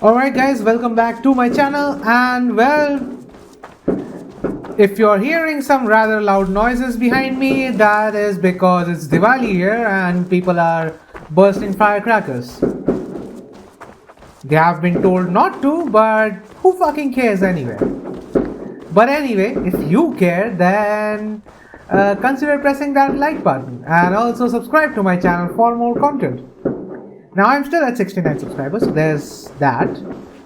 Alright guys, welcome back to my channel, and well, if you're hearing some rather loud noises behind me, that is because it's Diwali here and people are bursting firecrackers. They have been told not to, but who fucking cares anyway? But anyway, if you care, then consider pressing that like button and also subscribe to my channel for more content. Now I'm still at 69 subscribers, so there's that.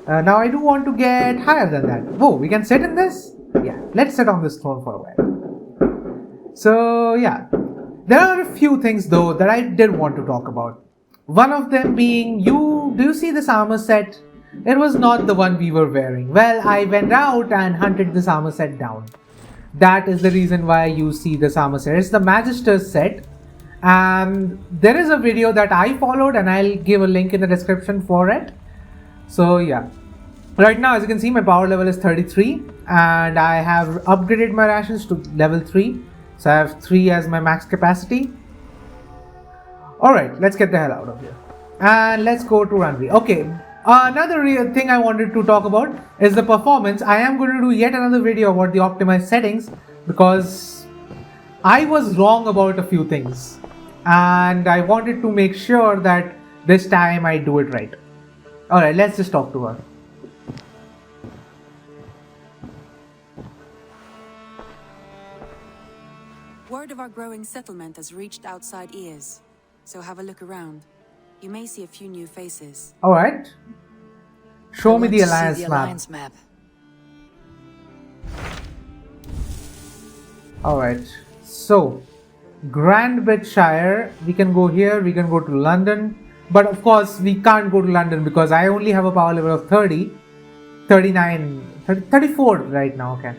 Now I do want to get higher than that. Whoa, we can sit in this? Yeah, let's sit on this throne for a while. So yeah, there are a few things though that I did want to talk about. One of them being, do you see this armor set? It was not the one we were wearing. Well, I went out and hunted this armor set down. That is the reason why you see this armor set. It's the Magister's set. And there is a video that I followed and I'll give a link in the description for it. So yeah, right now as you can see my power level is 33 and I have upgraded my rations to level 3. So I have 3 as my max capacity. Alright, let's get the hell out of here and let's go to runway. Okay, another real thing I wanted to talk about is the performance. I am going to do yet another video about the optimized settings because I was wrong about a few things and I wanted to make sure that this time I do it right. Alright, let's just talk to her. Word of our growing settlement has reached outside ears, so have a look around. You may see a few new faces. Alright. Show me the Alliance map. Alright, so Grantbridgeshire, we can go here, we can go to London, but of course we can't go to London because I only have a power level of 30, 39, 30, 34 right now, okay.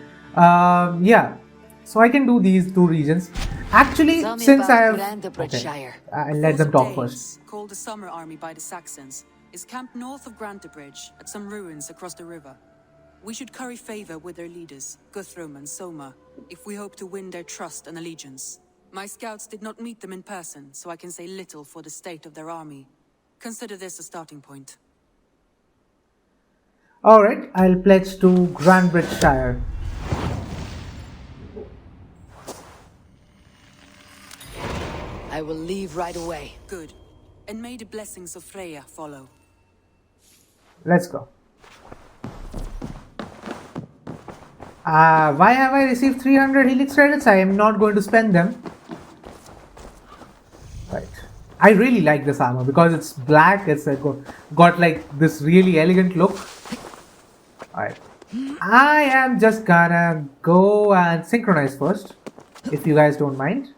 Yeah, so I can do these two regions. Actually, since I have... Okay, I'll let them talk first. Called the Summer Army by the Saxons, is camped north of Grantbridge at some ruins across the river. We should curry favor with their leaders, Guthrum and Soma, if we hope to win their trust and allegiance. My scouts did not meet them in person, so I can say little for the state of their army. Consider this a starting point. Alright, I'll pledge to Grantbridgeshire. I will leave right away. Good. And may the blessings of Freya follow. Let's go. Why have I received 300 helix credits? I am not going to spend them. Right. I really like this armor because it's black. It's got like this really elegant look. Alright. I am just gonna go and synchronize first, if you guys don't mind.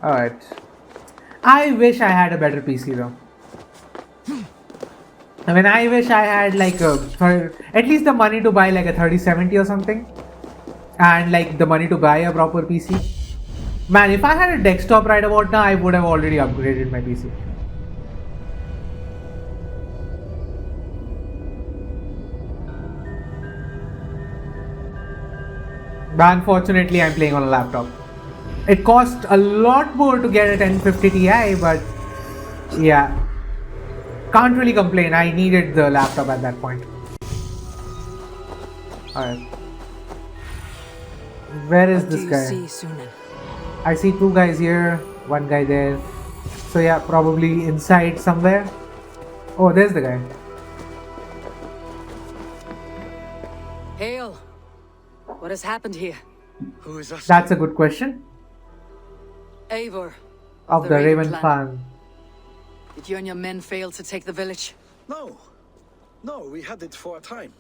Alright. I wish I had a better PC though. I mean, I wish I had like at least the money to buy like a 3070 or something. And like the money to buy a proper PC. Man, if I had a desktop right about now, I would have already upgraded my PC. But unfortunately, I'm playing on a laptop. It cost a lot more to get a 1050 Ti, but yeah, can't really complain. I needed the laptop at that point. Alright. Where is this guy? I see two guys here, one guy there. So yeah, probably inside somewhere. Oh, there's the guy. Hail! What has happened here? Who is us? That's a good question. Eivor. Of the Raven clan. Did you and your men fail to take the village? No. No, we had it for a time.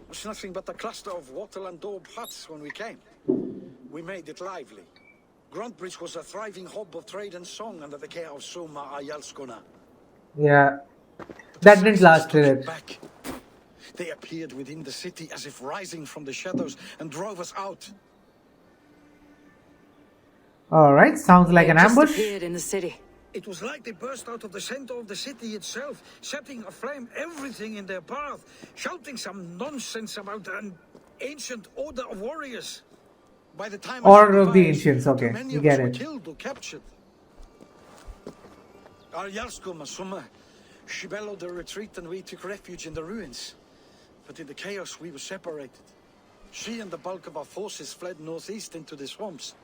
It was nothing but a cluster of wattle and daub huts when we came. We made it lively. Grantbridge was a thriving hub of trade and song under the care of Soma Ayalskona. Yeah. That didn't last, did it? Back. They appeared within the city as if rising from the shadows and drove us out. Alright, sounds like an ambush. Just appeared in the city. It was like they burst out of the center of the city itself, setting aflame everything in their path, shouting some nonsense about an ancient order of warriors. By the time Order of the Ancients, okay, many you of us get were it. killed or captured. Our Yarskum, Soma, she bellowed a retreat and we took refuge in the ruins. But in the chaos we were separated. She and the bulk of our forces fled northeast into the swamps.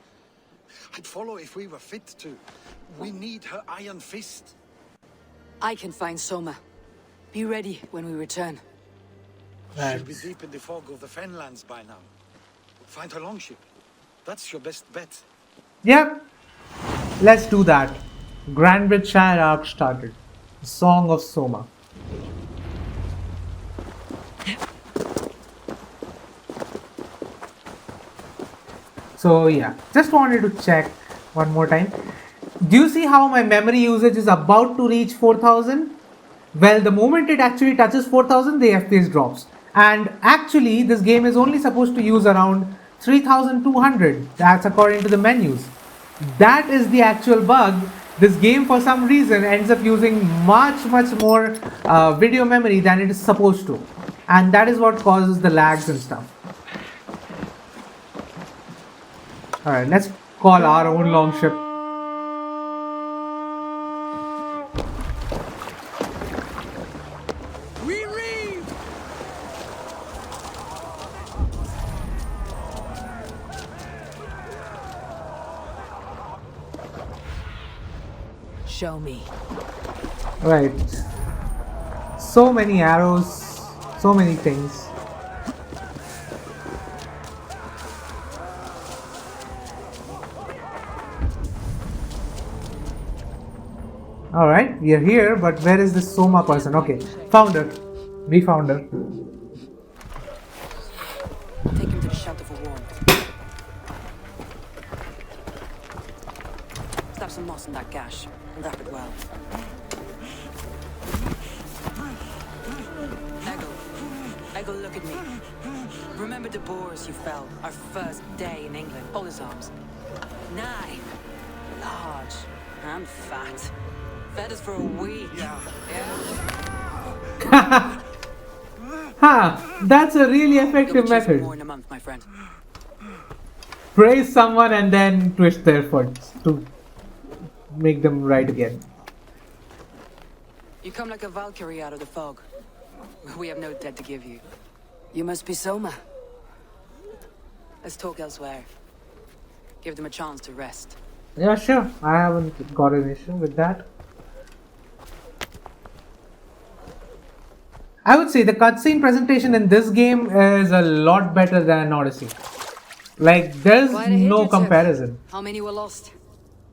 I'd follow if we were fit to. We need her iron fist. I can find Soma. Be ready when we return. She'll be deep in the fog of the Fenlands by now. Find her longship. That's your best bet. Yep, let's do that. Grantbridgeshire arc started. The Song of Soma. So yeah, just wanted to check one more time. Do you see how my memory usage is about to reach 4000? Well, the moment it actually touches 4000, the FPS drops. And actually, this game is only supposed to use around 3200. That's according to the menus. That is the actual bug. This game, for some reason, ends up using much more video memory than it is supposed to. And that is what causes the lags and stuff. Alright, let's call our own longship. We read! Show me. Right. So many arrows, so many things. Alright, we are here, but where is this Soma person? Okay, found her. We found her. Take him to the shelter for warmth. Stab some moss in that gash and wrap it well. Eggle, look at me. Remember the boars you fell our first day in England? Hold his arms. 9. Large and fat. Fed us for a week. Yeah. Ha! That's a really effective method. More in a month, my friend. Praise someone and then twist their foot to make them right again. You come like a Valkyrie out of the fog. We have no debt to give you. You must be Soma. Let's talk elsewhere. Give them a chance to rest. Yeah, sure. I haven't got an issue with that. I would say the cutscene presentation in this game is a lot better than Odyssey. Like, there's Quite a hit no you took. comparison. How many were lost?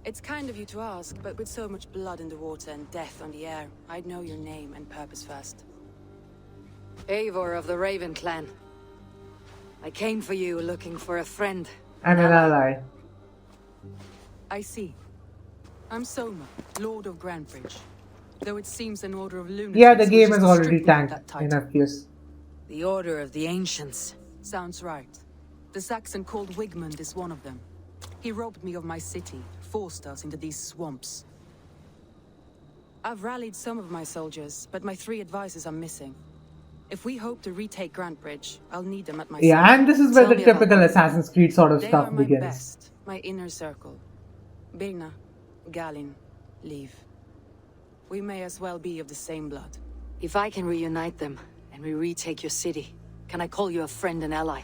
It's kind of you to ask, but with so much blood in the water and death on the air, I'd know your name and purpose first. Eivor of the Raven clan. I came for you looking for a friend. And an ally. I see. I'm Soma, Lord of Grantbridge. Though it seems an order of lunatics. Yeah, the game wishes is to already strip me of tanked that in title. FPS. The Order of the Ancients. Sounds right. The Saxon called Wigmund is one of them. He robbed me of my city, forced us into these swamps. I've rallied some of my soldiers, but my 3 advisors are missing. If we hope to retake Grantbridge, I'll need them at my Yeah, side. and this is where Tell the me about typical them. Assassin's Creed sort of They stuff are my begins. best, my inner circle. Birna, Galin, Leave. We may as well be of the same blood. If I can reunite them, and we retake your city, can I call you a friend and ally?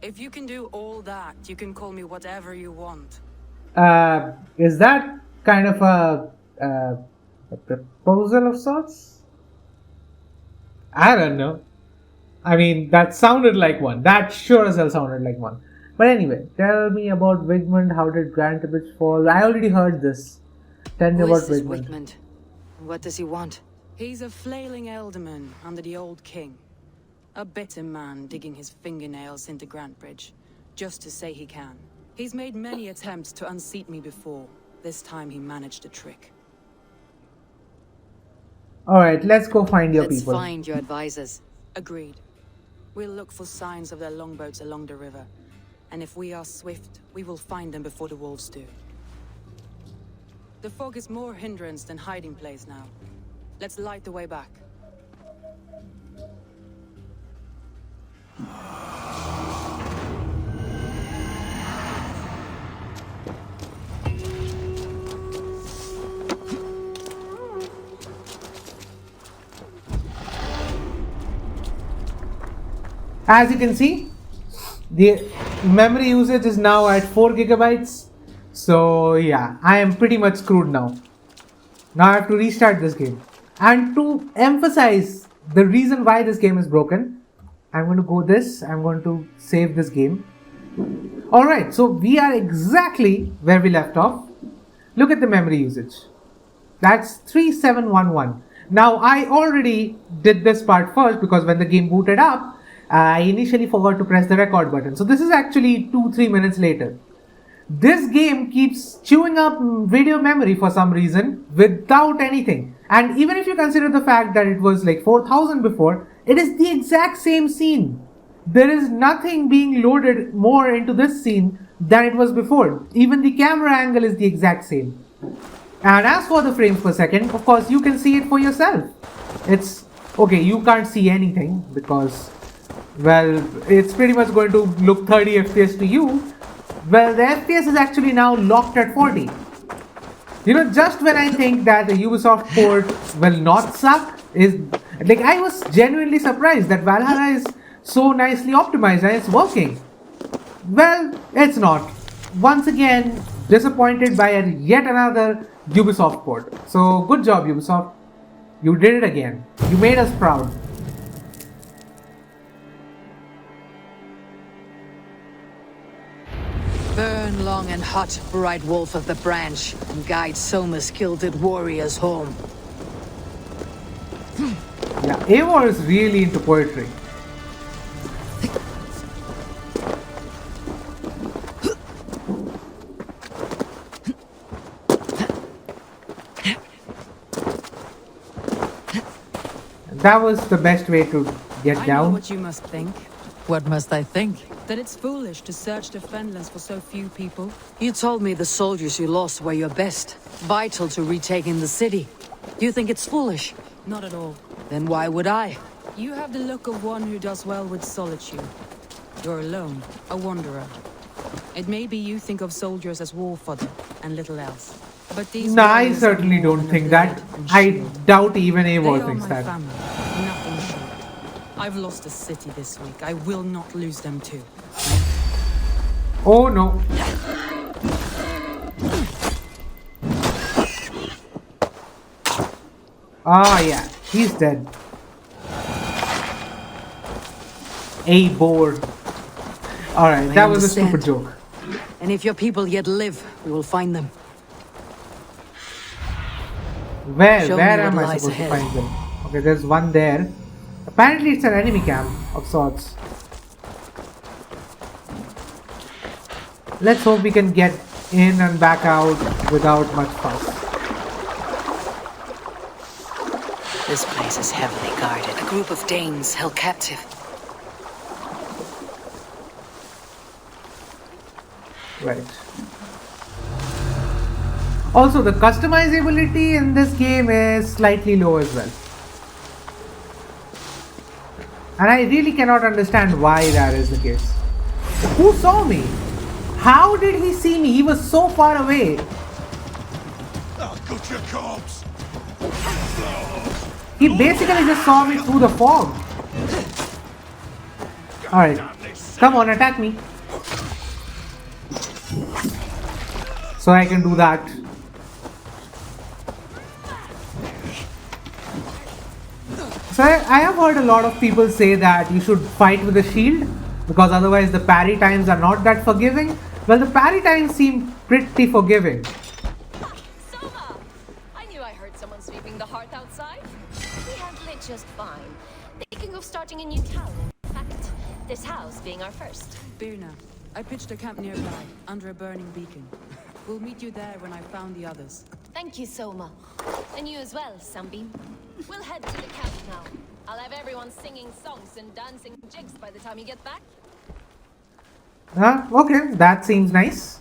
If you can do all that, you can call me whatever you want. Is that kind of a proposal of sorts? I don't know. I mean, that sounded like one. That sure as hell sounded like one. But anyway, tell me about Wigmund. How did Grantbridge fall? I already heard this. Tell me Who about is this Wigmund. Wigmund? What does he want? He's a flailing alderman under the old king. A bitter man digging his fingernails into Grantbridge, just to say he can. He's made many attempts to unseat me before. This time he managed a trick. Alright, let's go find your Let's people. find your advisors. Agreed. We'll look for signs of their longboats along the river. And if we are swift, we will find them before the wolves do. The fog is more hindrance than hiding place now. Let's light the way back. As you can see, the memory usage is now at 4 gigabytes. So yeah, I am pretty much screwed now. Now I have to restart this game. And to emphasize the reason why this game is broken, I'm going to go this. I'm going to save this game. Alright, so we are exactly where we left off. Look at the memory usage. That's 3711. Now I already did this part first because when the game booted up, I initially forgot to press the record button. So this is actually 2-3 minutes later. This game keeps chewing up video memory for some reason without anything. And even if you consider the fact that it was like 4000 before, it is the exact same scene. There is nothing being loaded more into this scene than it was before. Even the camera angle is the exact same. And as for the frames per second, of course you can see it for yourself. It's okay, you can't see anything because, well, it's pretty much going to look 30 FPS to you. Well, the FPS is actually now locked at 40. You know, just when I think that the Ubisoft port will not suck, is like I was genuinely surprised that Valhalla is so nicely optimized and it's working. Well, it's not. Once again, disappointed by yet another Ubisoft port. So good job, Ubisoft. You did it again. You made us proud. Burn long and hot, bright wolf of the branch, and guide Soma's kilted warriors home. Yeah, Eivor is really into poetry. That was the best way to get I know down. what you must think. What must I think? That it's foolish to search the Fenlands for so few people. You told me the soldiers you lost were your best, vital to retaking the city. Do you think it's foolish? Not at all. Then why would I? You have the look of one who does well with solitude. You're alone, a wanderer. It may be you think of soldiers as war fodder and little else. But these Nah, I warriors certainly are more don't than a think that. blade and I shield. doubt even They Eivor are thinks my that. family, nothing short. I've lost a city this week. I will not lose them too. Oh no. Ah yeah, he's dead. Eivor. Alright, I that was a understand. stupid joke. And if your people yet live, we will find them. Where Show me am what I lies supposed ahead. to find them? Okay, there's one there. Apparently it's an enemy camp of sorts. Let's hope we can get in and back out without much fuss. This place is heavily guarded. A group of Danes held captive. Right. Also, the customizability in this game is slightly low as well. And I really cannot understand why that is the case. Who saw me? How did he see me? He was so far away. I've got your corpse. He basically just saw me through the fog. Alright. Come on, attack me. So I can do that. So I have heard a lot of people say that you should fight with a shield because otherwise the parry times are not that forgiving. Well, the parry times seem pretty forgiving. Soma! I knew I heard someone sweeping the hearth outside. We handle it just fine. Thinking of starting a new town, in fact. This house being our first. Birna, I pitched a camp nearby, under a burning beacon. We'll meet you there when I've found the others. Thank you, Soma. And you as well, Sunbeam. We'll head to the camp now. I'll have everyone singing songs and dancing jigs by the time you get back. Okay, that seems nice.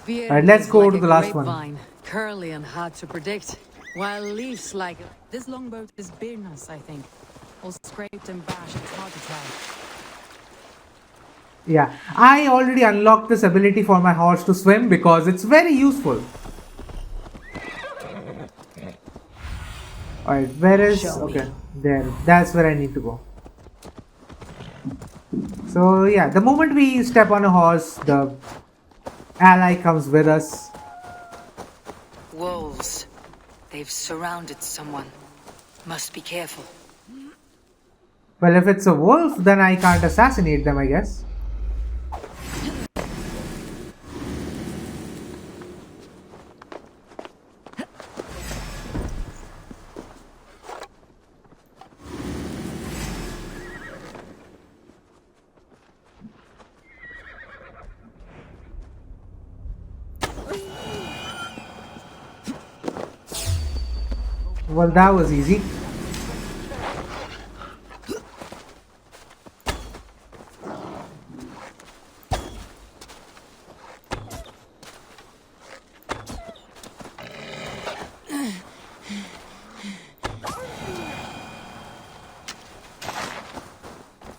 Alright, let's go like to a the last one. grapevine, curly and hard to predict, while leaves like... This longboat is Birnas, I think. All scraped and bashed, it's hard to tell. Yeah, I already unlocked this ability for my horse to swim because it's very useful. Alright, where is... Okay, there. That's where I need to go. So yeah, the moment we step on a horse, the ally comes with us. Wolves. They've surrounded someone. Must be careful. Well, if it's a wolf, then I can't assassinate them, I guess. Well, that was easy.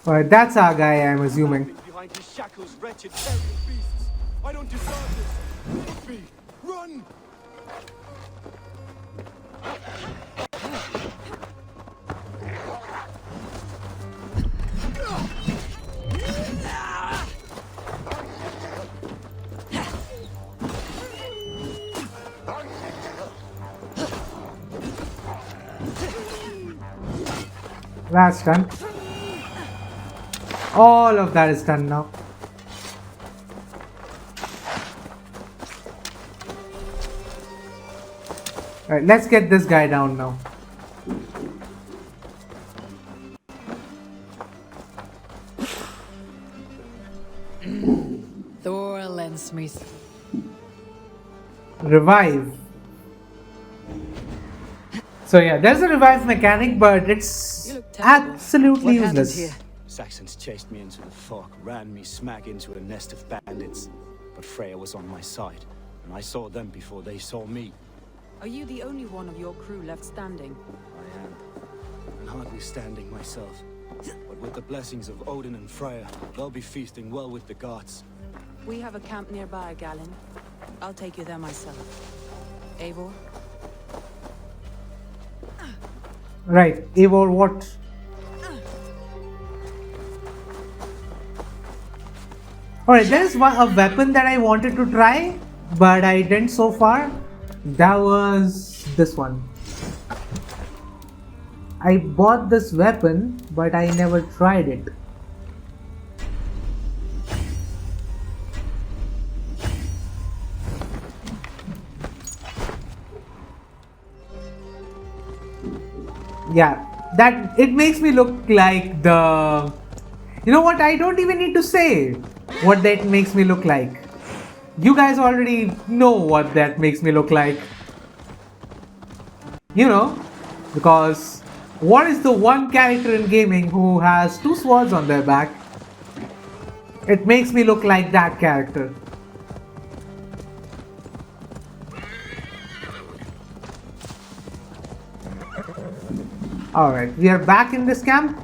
Alright, that's our guy, I'm assuming. Behind his shackles, wretched, terrible beasts. I don't deserve this. Leave me. Run! That's done. All of that is done now. Alright, let's get this guy down now. Thor lends me... Revive. So yeah, there's a revive mechanic, but it's You look terrible. absolutely What happened useless. here? Saxons chased me into the fog, ran me smack into a nest of bandits. But Freya was on my side, and I saw them before they saw me. Are you the only one of your crew left standing? I am. And hardly standing myself. But with the blessings of Odin and Freya, they'll be feasting well with the gods. We have a camp nearby, Galen. I'll take you there myself. Eivor? Right, Eivor, what? Alright, there's a weapon that I wanted to try, but I didn't so far. That was this one. I bought this weapon, but I never tried it. Yeah, that it makes me look like the... You know what, I don't even need to say what that makes me look like. You guys already know what that makes me look like. You know, because what is the one character in gaming who has two swords on their back? It makes me look like that character. Alright, we are back in this camp.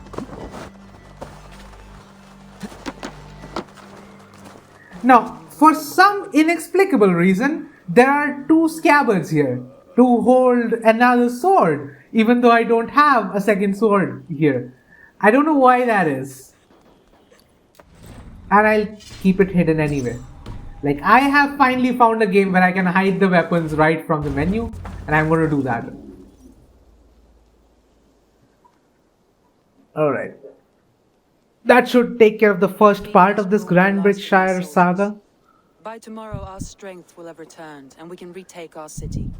Now, for some inexplicable reason, there are two scabbards here to hold another sword, even though I don't have a second sword here. I don't know why that is. And I'll keep it hidden anyway. Like, I have finally found a game where I can hide the weapons right from the menu, and I'm going to do that. Alright. That should take care of the first part of this Grantbridgeshire saga. By tomorrow, our strength will have returned, and we can retake our city.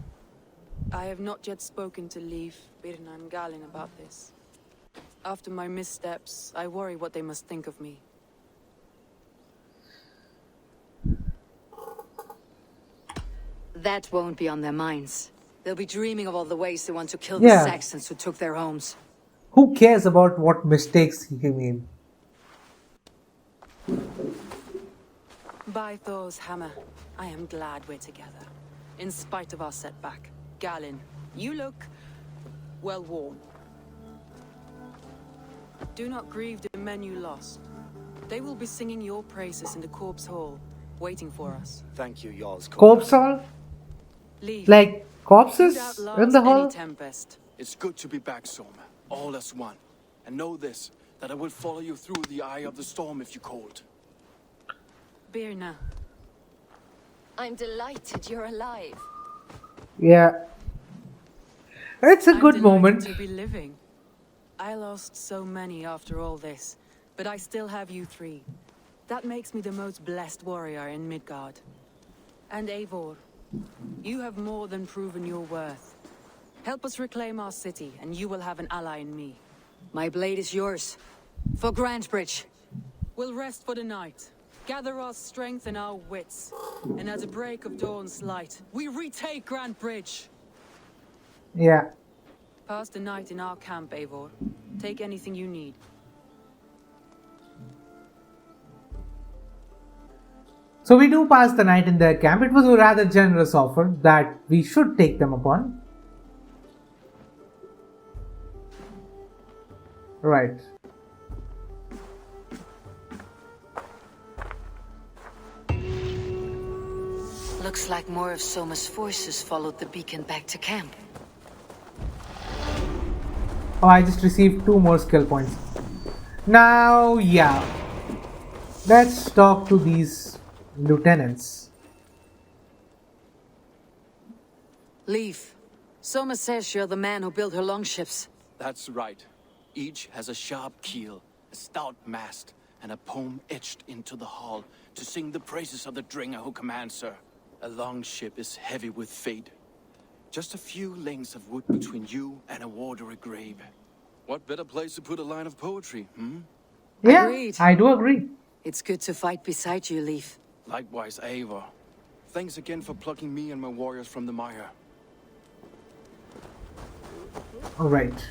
I have not yet spoken to Leif, Birna, and Galen about this. After my missteps, I worry what they must think of me. That won't be on their minds. They'll be dreaming of all the ways they want to kill Yeah. the Saxons who took their homes. Who cares about what mistakes he made? By Thor's hammer, I am glad we're together. In spite of our setback. Galen, you look, well, warm. Do not grieve the men you lost. They will be singing your praises in the Corpse Hall, waiting for us. Thank you, Jarl's Corpse hall? Leave. Like corpses You'd in outlast the any hall? tempest. It's good to be back, Soma. All as one. And know this, that I will follow you through the eye of the storm if you called. Birna. I'm delighted you're alive. Yeah. It's a I'm good delighted moment. to be living. I lost so many after all this, but I still have you three. That makes me the most blessed warrior in Midgard. And Eivor, you have more than proven your worth. Help us reclaim our city, and you will have an ally in me. My blade is yours. For Grantbridge. We'll rest for the night, gather our strength and our wits, and at the break of dawn's light, we retake Grantbridge. Yeah. Pass the night in our camp, Eivor. Take anything you need. So we do pass the night in their camp. It was a rather generous offer that we should take them upon. Right. Looks like more of Soma's forces followed the beacon back to camp. Oh, I just received 2 more skill points. Now, yeah. Let's talk to these lieutenants. Leaf. Soma says you're the man who built her longships. That's right. Each has a sharp keel, a stout mast, and a poem etched into the hull to sing the praises of the Dringer who commands her. A long ship is heavy with fate. Just a few lengths of wood between you and a watery grave. What better place to put a line of poetry, hmm? Yeah, Agreed. I do agree. It's good to fight beside you, Leaf. Likewise, Eivor. Thanks again for plucking me and my warriors from the mire. Alright.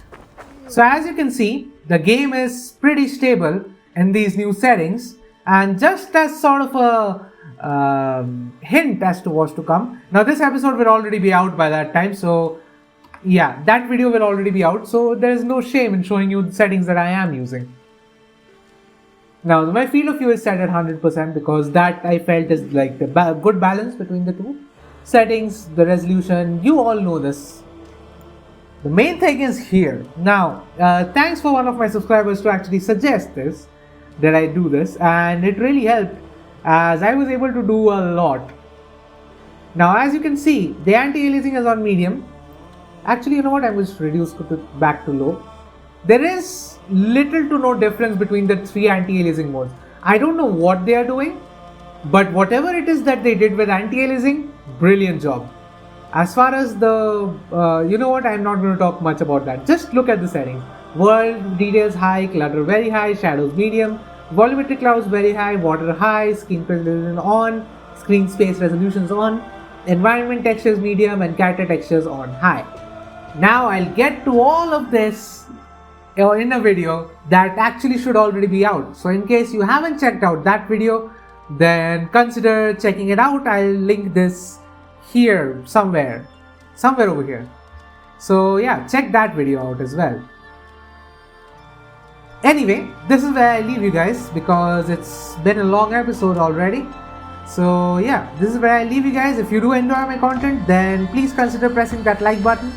So as you can see, the game is pretty stable in these new settings, and just as sort of a hint as to what's to come. Now this episode will already be out by that time, so yeah, that video will already be out, so there is no shame in showing you the settings that I am using. Now my field of view is set at 100% because that I felt is like the good balance between the two. Settings, the resolution, you all know this. The main thing is here. Now, thanks for one of my subscribers to actually suggest this, that I do this, and it really helped as I was able to do a lot. Now as you can see, the anti-aliasing is on medium. Actually, you know what, I will just reduce it back to low. There is little to no difference between the 3 anti-aliasing modes. I don't know what they are doing, but whatever it is that they did with anti-aliasing, brilliant job. As far as the, you know what, I'm not going to talk much about that. Just look at the settings. World details high, clutter very high, shadows medium, volumetric clouds very high, water high, screen precision on, screen space resolutions on, environment textures medium, and character textures on high. Now I'll get to all of this in a video that actually should already be out. So in case you haven't checked out that video, then consider checking it out. I'll link this here somewhere over here. So yeah, check that video out as well. Anyway, this is where I leave you guys because it's been a long episode already. So yeah, this is where I leave you guys. If you do enjoy my content, then please consider pressing that like button.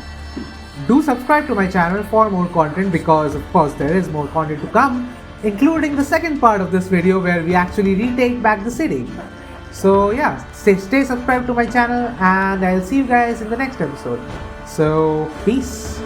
Do subscribe to my channel for more content because of course there is more content to come, including the second part of this video where we actually retake back the city. So yeah, stay subscribed to my channel and I'll see you guys in the next episode. So peace.